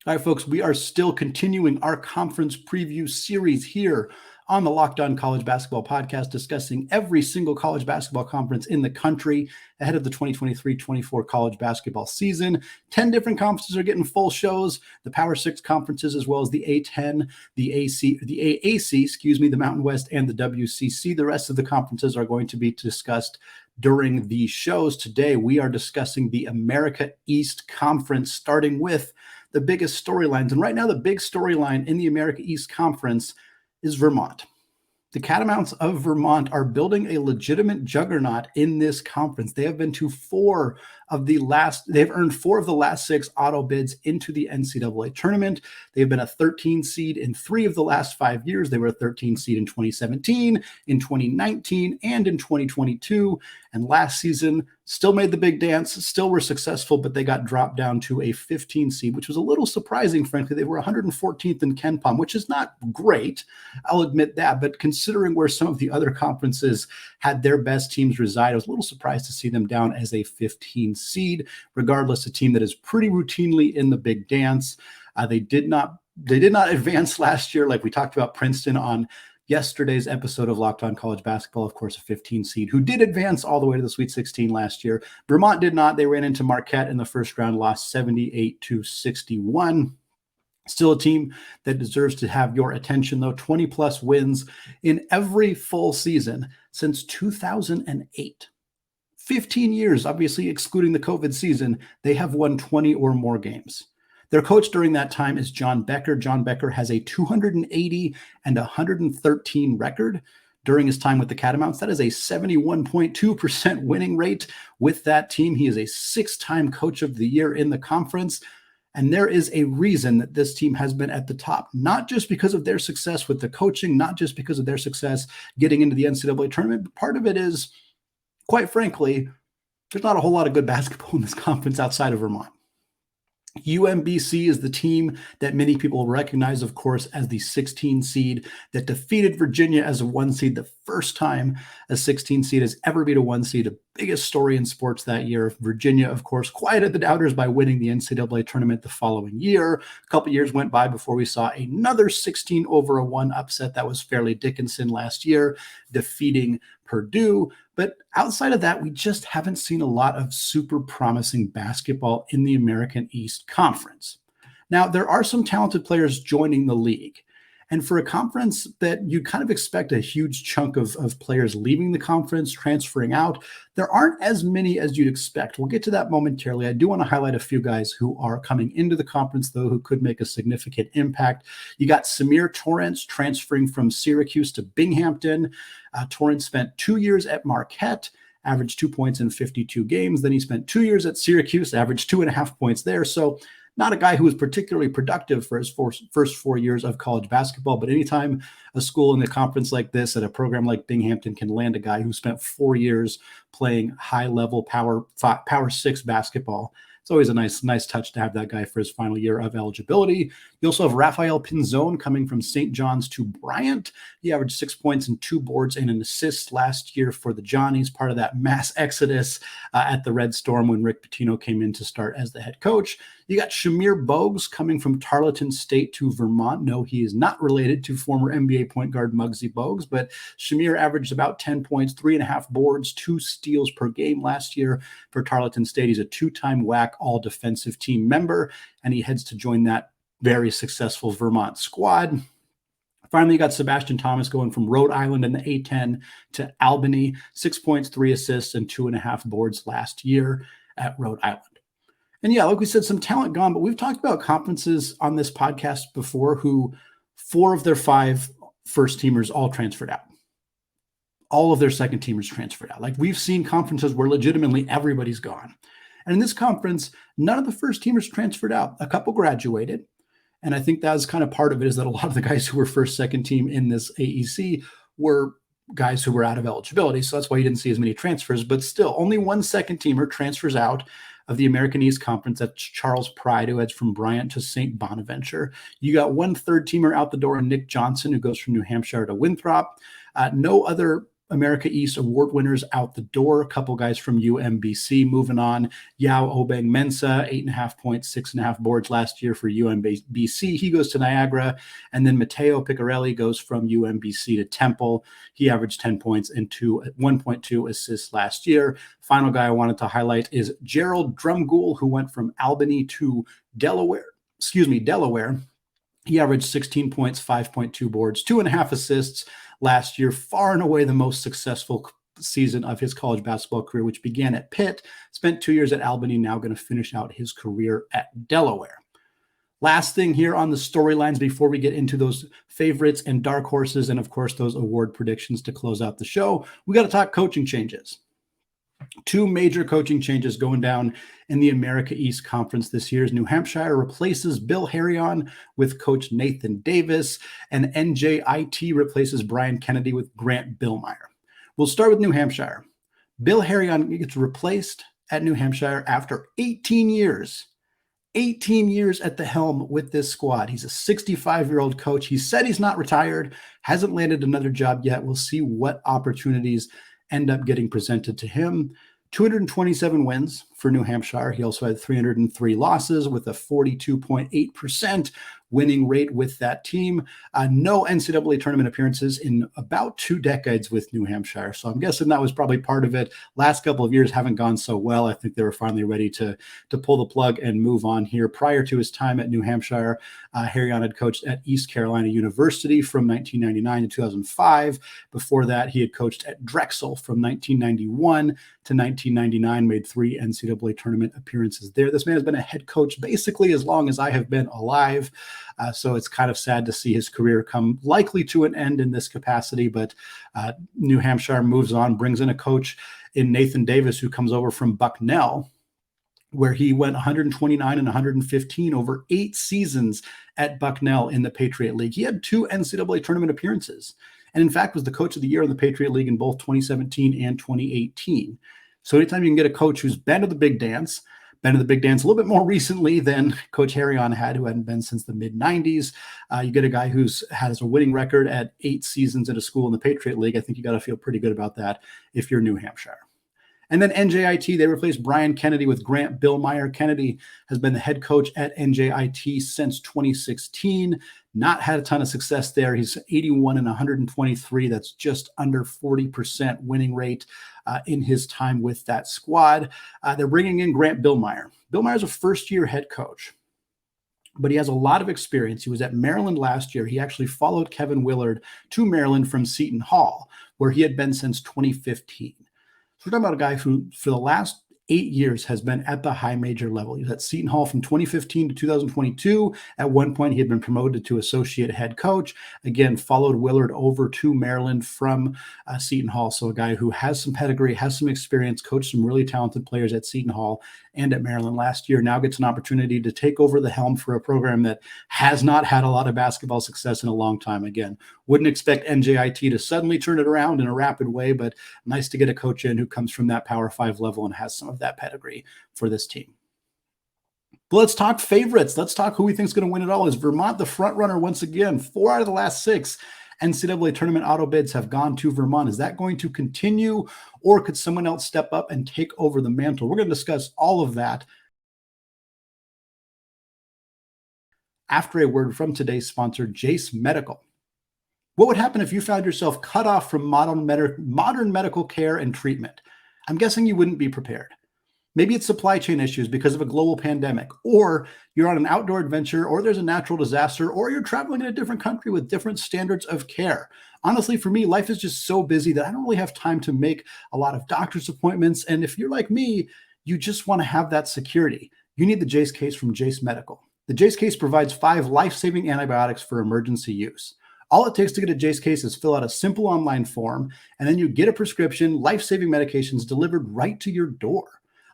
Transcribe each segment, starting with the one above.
All right, folks, we are still continuing our conference preview series here on the Locked On College Basketball Podcast, discussing every single college basketball conference in the country ahead of the 2023-24 college basketball season. 10 different conferences are getting full shows, the Power 6 conferences, as well as the A10, the AAC, the Mountain West, and the WCC. The rest of the conferences are going to be discussed during the shows. Today, we are discussing the America East Conference, starting with the biggest storylines. And right now, the big storyline in the America East Conference is Vermont. The Catamounts of Vermont are building a legitimate juggernaut in this conference. They have been to they've earned 4 of the last 6 auto bids into the NCAA tournament. They've been a 13 seed in 3 of the last 5 years. They were a 13 seed in 2017, in 2019, and in 2022. And last season, still made the big dance, still were successful, but they got dropped down to a 15 seed, which was a little surprising, frankly. They were 114th in KenPom, which is not great. I'll admit that. But considering where some of the other conferences had their best teams reside, I was a little surprised to see them down as a 15 seed. Regardless, a team that is pretty routinely in the big dance. They did not advance last year, like we talked about Princeton on yesterday's episode of Locked On College Basketball, of course, a 15 seed who did advance all the way to the Sweet 16 last year. Vermont did not. They ran into Marquette in the first round, lost 78-61. Still a team that deserves to have your attention, though. 20-plus wins in every full season since 2008. 15 years, obviously excluding the COVID season, they have won 20 or more games. Their coach during that time is John Becker. John Becker has a 280 and 113 record during his time with the Catamounts. That is a 71.2% winning rate with that team. He is a 6-time coach of the year in the conference. And there is a reason that this team has been at the top, not just because of their success with the coaching, not just because of their success getting into the NCAA tournament, but part of it is, quite frankly, there's not a whole lot of good basketball in this conference outside of Vermont. UMBC is the team that many people recognize, of course, as the 16 seed that defeated Virginia as a 1 seed, the first time a 16 seed has ever beat a 1 seed. The biggest story in sports that year. Virginia, of course, quieted the doubters by winning the NCAA tournament the following year. A couple years went by before we saw another 16-1 upset. That was Fairleigh Dickinson last year, defeating Purdue. But outside of that, we just haven't seen a lot of super promising basketball in the American East Conference. Now, there are some talented players joining the league. And for a conference that you kind of expect a huge chunk of players leaving the conference, transferring out, there aren't as many as you'd expect. We'll get to that momentarily. I do want to highlight a few guys who are coming into the conference, though, who could make a significant impact. You got Shamir Torrance transferring from Syracuse to Binghamton. Torrance spent 2 years at Marquette, averaged 2 points in 52 games. Then he spent 2 years at Syracuse, averaged 2.5 points there. So not a guy who was particularly productive for his first 4 years of college basketball, but anytime a school in a conference like this at a program like Binghamton can land a guy who spent 4 years playing high-level Power 6 basketball, it's always a nice touch to have that guy for his final year of eligibility. You also have Rafael Pinzon coming from St. John's to Bryant. He averaged 6 points and 2 boards and an assist last year for the Johnnies, part of that mass exodus at the Red Storm when Rick Pitino came in to start as the head coach. You got Shamir Bogues coming from Tarleton State to Vermont. No, he is not related to former NBA point guard Muggsy Bogues, but Shamir averaged about 10 points, 3.5 boards, 2 steals per game last year for Tarleton State. He's a 2-time WAC all-defensive team member, and he heads to join that very successful Vermont squad. Finally, you got Sebastian Thomas going from Rhode Island in the A10 to Albany, 6 points, 3 assists, and 2.5 boards last year at Rhode Island. And yeah, like we said, some talent gone, but we've talked about conferences on this podcast before who 4 of their 5 first teamers all transferred out. All of their second teamers transferred out. Like we've seen conferences where legitimately everybody's gone. And in this conference, none of the first teamers transferred out. A couple graduated. And I think that's kind of part of it, is that a lot of the guys who were first, second team in this AEC were guys who were out of eligibility. So that's why you didn't see as many transfers. But still, only 1 second teamer transfers out of the American East Conference. That's Charles Pride, who heads from Bryant to St. Bonaventure. You got 1 third teamer out the door, Nick Johnson, who goes from New Hampshire to Winthrop. No other America East award winners out the door. A couple guys from UMBC moving on. Yao Obeng Mensah, 8.5 points, 6.5 boards last year for UMBC. He goes to Niagara. And then Matteo Piccarelli goes from UMBC to Temple. He averaged 10 points and 1.2 assists last year. Final guy I wanted to highlight is Gerald Drumgoole, who went from Albany to Delaware. He averaged 16 points, 5.2 boards, 2.5 assists last year, far and away the most successful season of his college basketball career, which began at Pitt, spent 2 years at Albany, now going to finish out his career at Delaware. Last thing here on the storylines before we get into those favorites and dark horses and, of course, those award predictions to close out the show, we got to talk coaching changes. 2 major coaching changes going down in the America East Conference this year. New Hampshire replaces Bill Harrion with Coach Nathan Davis, and NJIT replaces Brian Kennedy with Grant Billmeyer. We'll start with New Hampshire. Bill Harrion gets replaced at New Hampshire after 18 years. 18 years at the helm with this squad. He's a 65-year-old coach. He said he's not retired, hasn't landed another job yet. We'll see what opportunities end up getting presented to him. 227 wins for New Hampshire. He also had 303 losses with a 42.8% winning rate with that team. No NCAA tournament appearances in about 2 decades with New Hampshire. So I'm guessing that was probably part of it. Last couple of years haven't gone so well. I think they were finally ready to pull the plug and move on here. Prior to his time at New Hampshire, Harrion had coached at East Carolina University from 1999 to 2005. Before that, he had coached at Drexel from 1991 to 1999, made 3 NCAA tournament appearances there. This man has been a head coach basically as long as I have been alive. So it's kind of sad to see his career come likely to an end in this capacity, but New Hampshire moves on, brings in a coach in Nathan Davis, who comes over from Bucknell, where he went 129 and 115 over 8 seasons at Bucknell in the Patriot League. He had 2 NCAA tournament appearances, and in fact was the coach of the year in the Patriot League in both 2017 and 2018. So anytime you can get a coach who's been to the big dance a little bit more recently than Coach Harrion had, who hadn't been since the mid-90s. You get a guy who's has a winning record at 8 seasons at a school in the Patriot League. I think you got to feel pretty good about that if you're New Hampshire. And then NJIT, they replaced Brian Kennedy with Grant Billmeyer. Kennedy has been the head coach at NJIT since 2016. Not had a ton of success there. He's 81 and 123. That's just under 40% winning rate in his time with that squad. They're bringing in Grant Billmeyer. Billmeyer's a first-year head coach, but he has a lot of experience. He was at Maryland last year. He actually followed Kevin Willard to Maryland from Seton Hall, where he had been since 2015. So we're talking about a guy who, for the last 8 years, has been at the high major level. He was at Seton Hall from 2015 to 2022. At one point, he had been promoted to associate head coach. Again, followed Willard over to Maryland from Seton Hall. So a guy who has some pedigree, has some experience, coached some really talented players at Seton Hall and at Maryland last year, now gets an opportunity to take over the helm for a program that has not had a lot of basketball success in a long time. Again, wouldn't expect NJIT to suddenly turn it around in a rapid way, but nice to get a coach in who comes from that Power 5 level and has some of that pedigree for this team. But let's talk favorites. Let's talk who we think is going to win it all. Is Vermont the front runner once again? 4 out of the last 6 NCAA tournament auto bids have gone to Vermont. Is that going to continue, or could someone else step up and take over the mantle? We're going to discuss all of that after a word from today's sponsor, Jase Medical. What would happen if you found yourself cut off from modern medical care and treatment? I'm guessing you wouldn't be prepared. Maybe it's supply chain issues because of a global pandemic, or you're on an outdoor adventure, or there's a natural disaster, or you're traveling in a different country with different standards of care. Honestly, for me, life is just so busy that I don't really have time to make a lot of doctor's appointments. And if you're like me, you just want to have that security. You need the Jase case from Jase Medical. The Jase case provides 5 life-saving antibiotics for emergency use. All it takes to get a Jase case is fill out a simple online form, and then you get a prescription, life-saving medications delivered right to your door.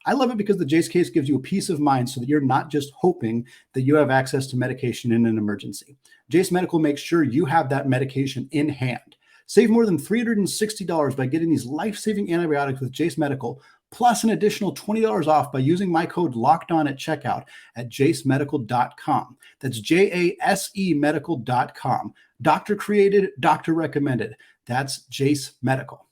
I love it because the Jase case gives you a peace of mind so that you're not just hoping that you have access to medication in an emergency. Jase Medical makes sure you have that medication in hand. Save more than $360 by getting these life-saving antibiotics with Jase Medical, plus an additional $20 off by using my code LOCKEDON at checkout at jasemedical.com. That's JASE medical.com. Doctor created, doctor recommended. That's Jase Medical.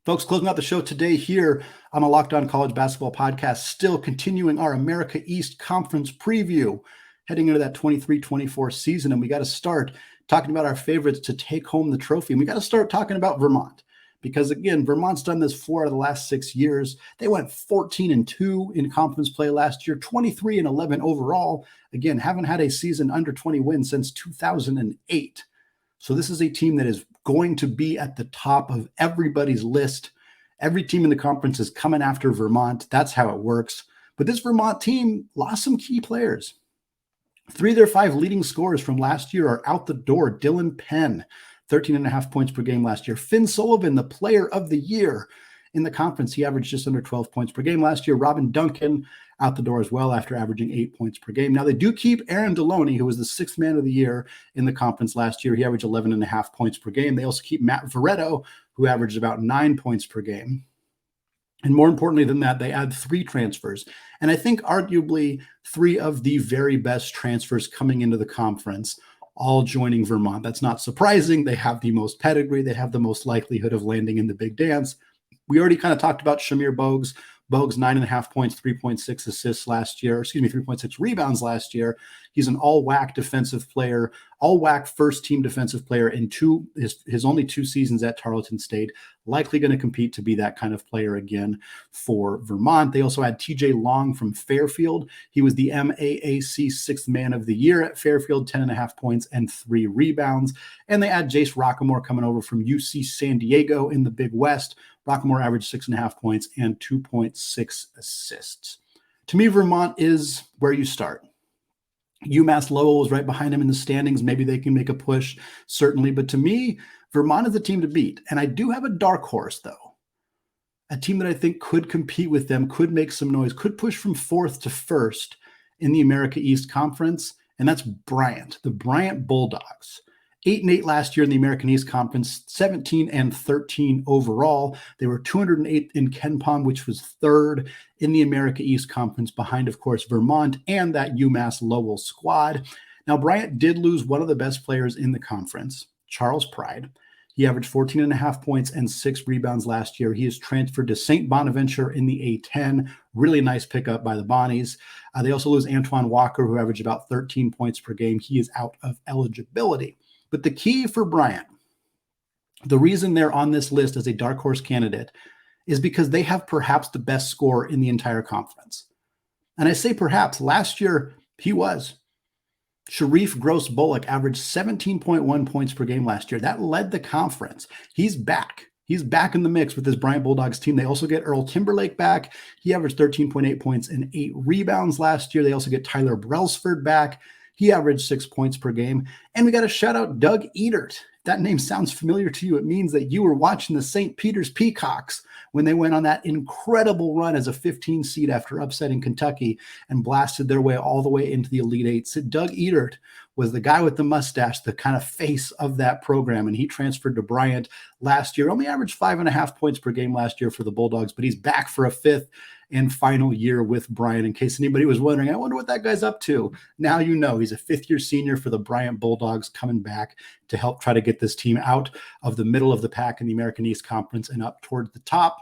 Folks, closing out the show today here on a Locked On College Basketball podcast, still continuing our America East Conference preview, heading into that 23-24 season. And we got to start talking about our favorites to take home the trophy. And we got to start talking about Vermont, because again, Vermont's done this 4 out of the last 6 years. They went 14-2 in conference play last year, 23-11 overall. Again, haven't had a season under 20 wins since 2008. So this is a team that is going to be at the top of everybody's list. Every team in the conference is coming after Vermont. That's how it works. But this Vermont team lost some key players. 3 of their 5 leading scorers from last year are out the door. Dylan Penn, 13.5 points per game last year. Finn Sullivan, the player of the year in the conference. He averaged just under 12 points per game last year. Robin Duncan out the door as well after averaging 8 points per game. Now, they do keep Aaron Deloney, who was the 6th man of the year in the conference last year. He averaged 11.5 points per game. They also keep Matt Veretto, who averaged about 9 points per game. And more importantly than that, they add 3 transfers. And I think arguably 3 of the very best transfers coming into the conference, all joining Vermont. That's not surprising. They have the most pedigree. They have the most likelihood of landing in the big dance. We already kind of talked about Shamir Bogues. Bogues, 9.5 points, 3.6 assists last year, 3.6 rebounds last year. He's an all-WAC defensive player, all-WAC first-team defensive player in his only 2 seasons at Tarleton State. Likely going to compete to be that kind of player again for Vermont. They also had TJ Long from Fairfield. He was the MAAC 6th man of the year at Fairfield, 10.5 points and 3 rebounds. And they add Jace Rockamore coming over from UC San Diego in the Big West. Rockamore averaged 6.5 points and 2.6 assists. To me, Vermont is where you start. UMass Lowell was right behind him in the standings. Maybe they can make a push, certainly. But to me, Vermont is the team to beat. And I do have a dark horse, though. A team that I think could compete with them, could make some noise, could push from 4th to 1st in the America East Conference. And that's Bryant, the Bryant Bulldogs. 8-8 last year in the American East Conference, 17-13 overall. They were 208 in KenPom, which was 3rd in the America East Conference, behind, of course, Vermont and that UMass Lowell squad. Now, Bryant did lose one of the best players in the conference, Charles Pride. He averaged 14.5 points and 6 rebounds last year. He is transferred to St. Bonaventure in the A10. Really nice pickup by the Bonnies. They also lose Antoine Walker, who averaged about 13 points per game. He is out of eligibility. But the key for Bryant, the reason they're on this list as a dark horse candidate, is because they have perhaps the best scorer in the entire conference. And I say perhaps. Last year, he was. Sherif Gross-Bullock averaged 17.1 points per game last year. That led the conference. He's back. He's back in the mix with this Bryant Bulldogs team. They also get Earl Timberlake back. He averaged 13.8 points and 8 rebounds last year. They also get Tyler Brailsford back. He averaged 6 points per game. And we got to shout out Doug Edert. If that name sounds familiar to you, it means that you were watching the St. Peter's Peacocks when they went on that incredible run as a 15 seed after upsetting Kentucky and blasted their way all the way into the Elite Eight. So Doug Edert was the guy with the mustache, the kind of face of that program, and he transferred to Bryant last year. Only averaged 5.5 points per game last year for the Bulldogs, but he's back for a 5th and final year with Bryant. In case anybody was wondering, I wonder what that guy's up to. Now you know. He's a 5th-year senior for the Bryant Bulldogs, coming back to help try to get this team out of the middle of the pack in the American East Conference and up toward the top.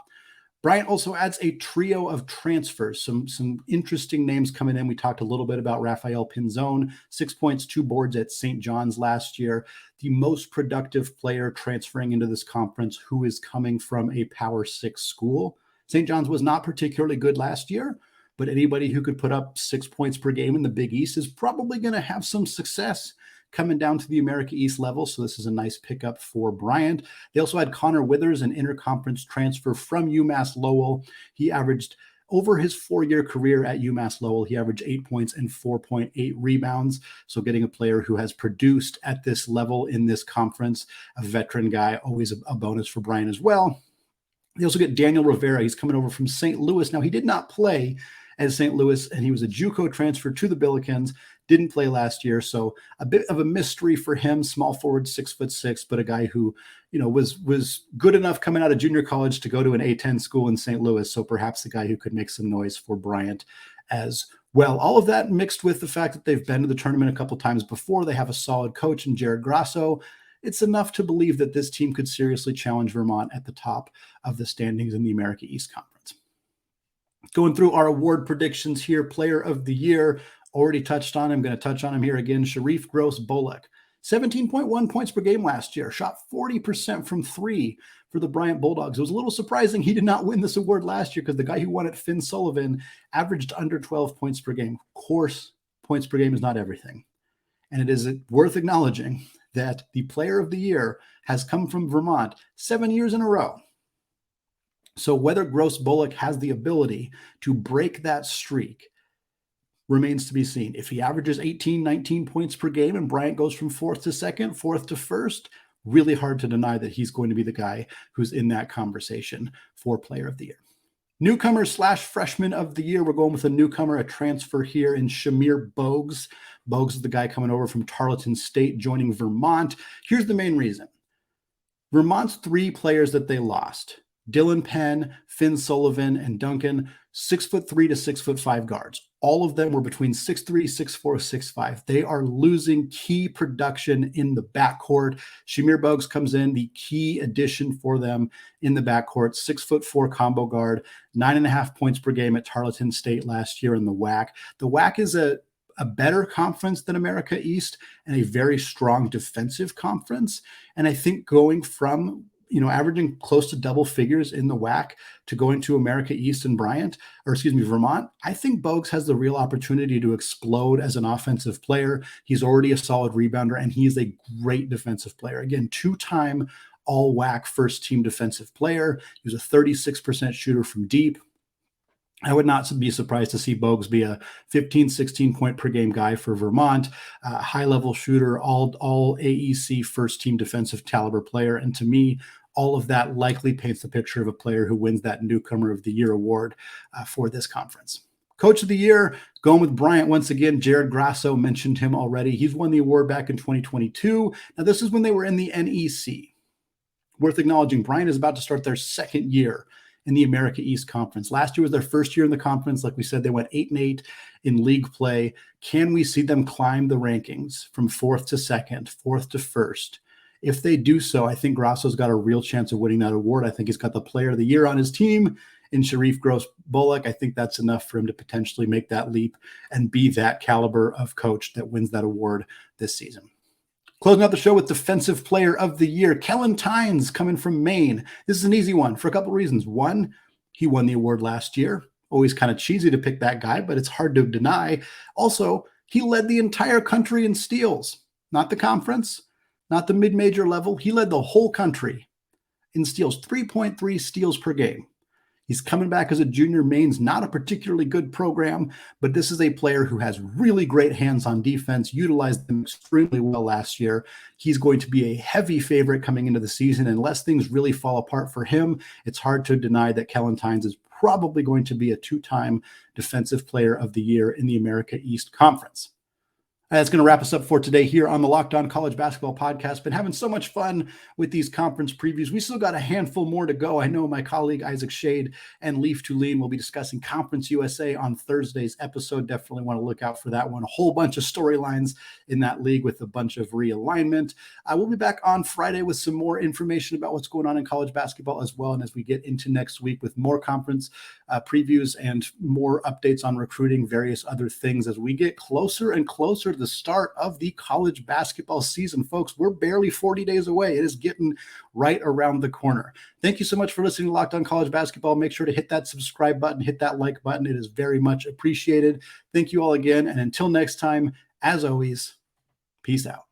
Bryant also adds a trio of transfers, some interesting names coming in. We talked a little bit about Rafael Pinzon, 6 points, 2 boards at St. John's last year, the most productive player transferring into this conference who is coming from a Power 6 school. St. John's was not particularly good last year, but anybody who could put up 6 points per game in the Big East is probably going to have some success coming down to the America East level. So this is a nice pickup for Bryant. They also had Connor Withers, an interconference transfer from UMass Lowell. He averaged, over his 4-year career at UMass Lowell, he averaged 8 points and 4.8 rebounds. So getting a player who has produced at this level in this conference, a veteran guy, always a bonus for Bryant as well. They also get Daniel Rivera. He's coming over from St. Louis. Now, he did not play at St. Louis, and he was a JUCO transfer to the Billikens. Didn't play last year, so a bit of a mystery for him. Small forward, 6'6", but a guy who, was good enough coming out of junior college to go to an A10 school in St. Louis. So perhaps the guy who could make some noise for Bryant as well. All of that mixed with the fact that they've been to the tournament a couple times before. They have a solid coach in Jared Grasso. it's enough to believe that this team could seriously challenge Vermont at the top of the standings in the America East Conference. Going through our award predictions here, Player of the Year, already touched on him. I'm going to touch on him here again. Sherif Gross-Bullock, 17.1 points per game last year, shot 40% from three for the Bryant Bulldogs. It was a little surprising he did not win this award last year because the guy who won it, Finn Sullivan, averaged under 12 points per game. Of course, points per game is not everything. And it is worth acknowledging that the Player of the Year has come from Vermont 7 years in a row. So whether Gross-Bullock has the ability to break that streak remains to be seen. If he averages 18, 19 points per game and Bryant goes from fourth to second, fourth to first, really hard to deny that he's going to be the guy who's in that conversation for Player of the Year. Newcomer / freshman of the year. We're going with a newcomer, a transfer here in Shamir Bogues. Bogues is the guy coming over from Tarleton State, joining Vermont. Here's the main reason. Vermont's three players that they lost, Dylan Penn, Finn Sullivan, and Duncan, 6'3" to 6'5" guards. All of them were between 6'3", 6'4", 6'5". They are losing key production in the backcourt. Shamir Bogues comes in, the key addition for them in the backcourt, 6'4" combo guard, 9.5 points per game at Tarleton State last year in the WAC. The WAC is a better conference than America East and a very strong defensive conference. And I think going from averaging close to double figures in the WAC to going to America East and Vermont, I think Bogues has the real opportunity to explode as an offensive player. He's already a solid rebounder, and he's a great defensive player. Again, two-time all-WAC first-team defensive player. He was a 36% shooter from deep. I would not be surprised to see Bogues be a 15, 16 point per game guy for Vermont, high level shooter, all AEC first team defensive caliber player. And to me, all of that likely paints the picture of a player who wins that Newcomer of the Year award for this conference. Coach of the Year, going with Bryant once again. Jared Grasso, mentioned him already. He's won the award back in 2022. Now, this is when they were in the NEC. Worth acknowledging, Bryant is about to start their second year in the America East Conference. Last year was their first year in the conference. Like we said, they went 8-8 in league play. Can we see them climb the rankings from fourth to second, fourth to first? If they do so, I think Grasso's got a real chance of winning that award. I think he's got the Player of the Year on his team in Sherif Gross-Bullock. I think that's enough for him to potentially make that leap and be that caliber of coach that wins that award this season. Closing out the show with Defensive Player of the Year, Kellen Tynes, coming from Maine. This is an easy one for a couple of reasons. One, he won the award last year. Always kind of cheesy to pick that guy, but it's hard to deny. Also, he led the entire country in steals, not the conference, not the mid-major level. He led the whole country in steals, 3.3 steals per game. He's coming back as a junior. Maine's not a particularly good program, but this is a player who has really great hands on defense, utilized them extremely well last year. He's going to be a heavy favorite coming into the season. Unless things really fall apart for him, it's hard to deny that Kellen Tynes is probably going to be a two-time Defensive Player of the Year in the America East Conference. That's going to wrap us up for today here on the Locked On College Basketball Podcast. Been having so much fun with these conference previews. We still got a handful more to go. I know my colleague Isaac Shade and Leaf Tulane will be discussing Conference USA on Thursday's episode. Definitely want to look out for that one. A whole bunch of storylines in that league with a bunch of realignment. We'll be back on Friday with some more information about what's going on in college basketball as well. And as we get into next week with more conference previews and more updates on recruiting, various other things as we get closer and closer to the start of the college basketball season. Folks, we're barely 40 days away. It is getting right around the corner. Thank you so much for listening to Locked On College Basketball. Make sure to hit that subscribe button, hit that like button. It is very much appreciated. Thank you all again. And until next time, as always, peace out.